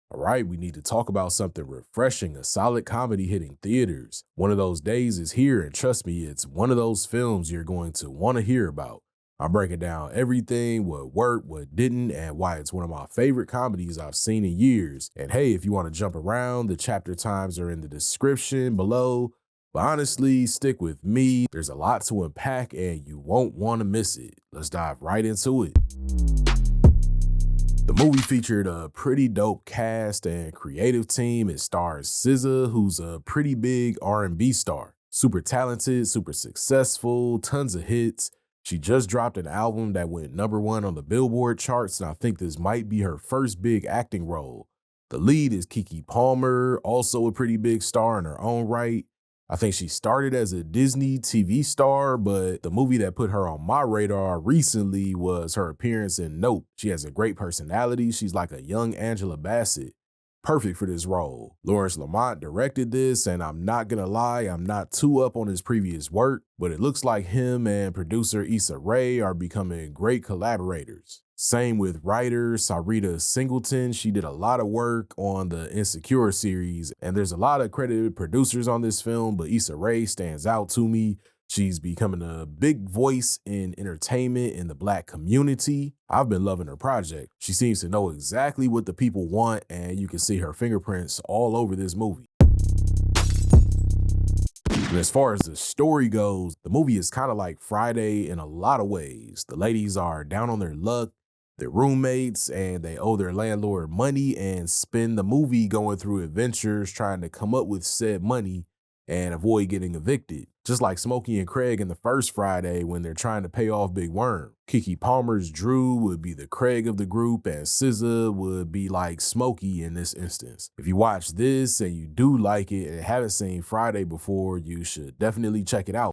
All right, we need to talk about something refreshing, a solid comedy hitting theaters. One of those days is here, and trust me, it's one of those films you're going to want to hear about. I'm breaking down everything, what worked, what didn't, and why it's one of my favorite comedies I've seen in years. And hey, if you want to jump around, the chapter times are in the description below. But honestly, stick with me. There's a lot to unpack, and you won't want to miss it. Let's dive right into it. The movie featured a pretty dope cast and creative team. It stars SZA, who's a pretty big R&B star. Super talented, super successful, tons of hits. She just dropped an album that went #1 on the Billboard charts, and I think this might be her first big acting role. The lead is Keke Palmer, also a pretty big star in her own right. I think she started as a Disney TV star, but the movie that put her on my radar recently was her appearance in Nope. She has a great personality. She's like a young Angela Bassett. Perfect for this role. Lawrence Lamont directed this, and I'm not gonna lie, I'm not too up on his previous work, but it looks like him and producer Issa Rae are becoming great collaborators. Same with writer Sarita Singleton. She did a lot of work on the Insecure series, and there's a lot of credited producers on this film, but Issa Rae stands out to me. She's becoming a big voice in entertainment in the Black community. I've been loving her project. She seems to know exactly what the people want, and you can see her fingerprints all over this movie. And as far as the story goes, the movie is kind of like Friday in a lot of ways. The ladies are down on their luck, they're roommates, and they owe their landlord money and spend the movie going through adventures trying to come up with said money and avoid getting evicted. Just like Smokey and Craig in the first Friday when they're trying to pay off Big Worm. KekePalmer's Drew would be the Craig of the group, and SZA would be like Smokey in this instance. If you watch this and you do like it and haven't seen Friday before, you should definitely check it out.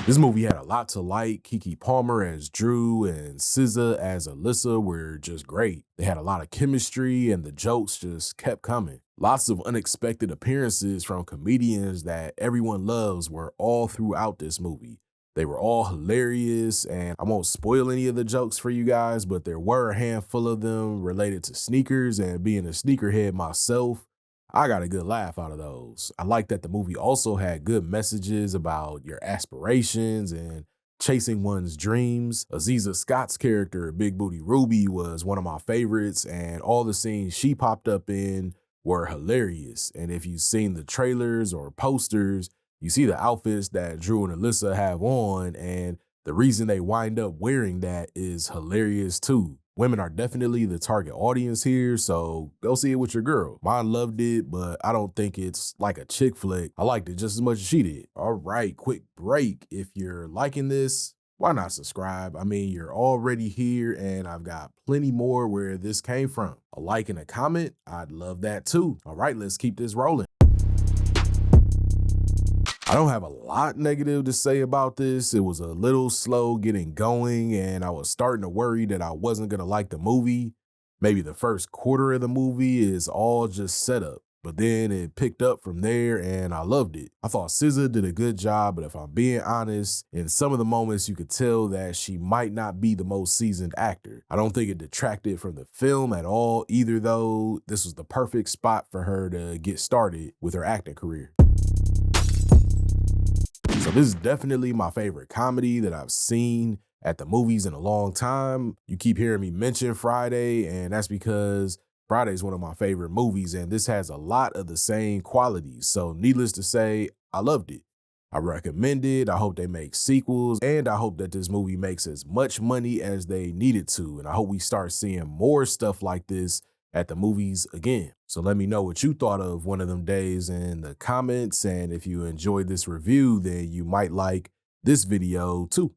This movie had a lot to like. Keke Palmer as Drew and SZA as Alyssa were just great. They had a lot of chemistry and the jokes just kept coming. Lots of unexpected appearances from comedians that everyone loves were all throughout this movie. They were all hilarious, and I won't spoil any of the jokes for you guys, but there were a handful of them related to sneakers, and being a sneakerhead myself, I got a good laugh out of those. I like that the movie also had good messages about your aspirations and chasing one's dreams. Aziza Scott's character, Big Booty Ruby, was one of my favorites, and all the scenes she popped up in were hilarious. And if you've seen the trailers or posters, you see the outfits that Drew and Alyssa have on, and the reason they wind up wearing that is hilarious too. Women are definitely the target audience here, so go see it with your girl. Mine loved it, but I don't think it's like a chick flick. I liked it just as much as she did. All right, quick break. If you're liking this, why not subscribe? I mean, you're already here, and I've got plenty more where this came from. A like and a comment, I'd love that too. All right, let's keep this rolling. I don't have a lot negative to say about this. It was a little slow getting going, and I was starting to worry that I wasn't going to like the movie. Maybe the first quarter of the movie is all just setup, but then it picked up from there, and I loved it. I thought SZA did a good job, but if I'm being honest, in some of the moments you could tell that she might not be the most seasoned actor. I don't think it detracted from the film at all either, though. This was the perfect spot for her to get started with her acting career. So this is definitely my favorite comedy that I've seen at the movies in a long time. You keep hearing me mention Friday, and that's because Friday is one of my favorite movies, and this has a lot of the same qualities. So needless to say, I loved it. I recommend it. I hope they make sequels, and I hope that this movie makes as much money as they needed to. And I hope we start seeing more stuff like this at the movies again. So let me know what you thought of One of Them Days in the comments. And if you enjoyed this review, then you might like this video too.